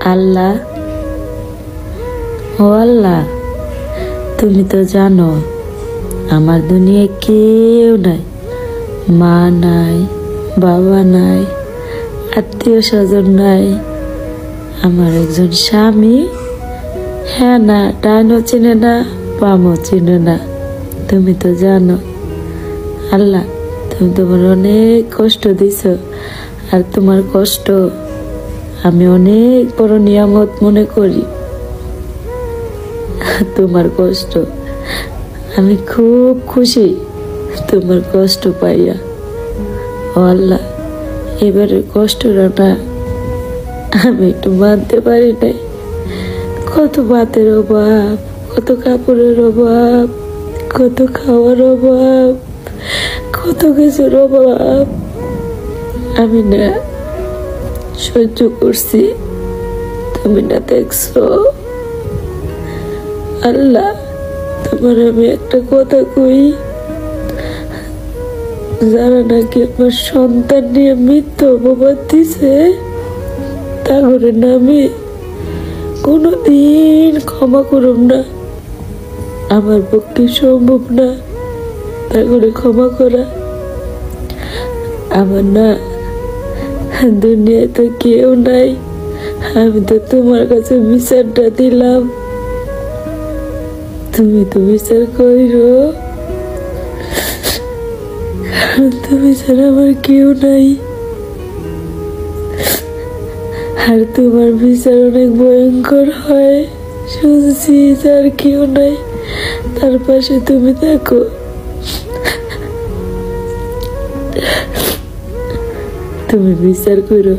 আল্লাহ, ও আল্লাহ, তুমি তো জানো আমার দুনিয়ায় কেউ নাই, মা নাই, বাবা নাই, আত্মীয় স্বজন নাই, আমার একজন স্বামী, হ্যাঁ না ডাইনও চিনে না, বামও চিনে না। তুমি তো জানো আল্লাহ, তুমি তোমার অনেক কষ্ট দিছ, আর তোমার কষ্ট আমি অনেক বড় নিয়ামত মনে করি। তোমার কষ্ট আমি খুব খুশি, তোমার কষ্ট পাইয়া। ও আল্লাহ, এবারের কষ্টটা না আমি একটু মানতে পারি নাই। কত ভাতের অভাব, কত কাপড়ের অভাব, কত খাওয়ার অভাব, কত কিছুর অভাব আমি না সহ্য করছি, তুমি না দেখছো। আল্লাহ, তোমার আমি একটা কথা কই, যারা নাকি আমার সন্তান নিয়ে মিথ্যা অপবাদ দিছে তা করে না আমি কোনোদিন ক্ষমা করব না। আমার পক্ষে সম্ভব না তা করে ক্ষমা করা। আমার না দুনিয়ায় তো কেউ নাই, আমি তো তোমার কাছে বিচারটা দিলাম, তুমি তো বিচার কইরো, তুমি ছাড়া আমার কেউ নাই। আর তোমার বিচার অনেক ভয়ঙ্কর হয় শুনছি, আর কেউ নাই, তার পাশে তুমি থাকো। তুমি বিচার করো।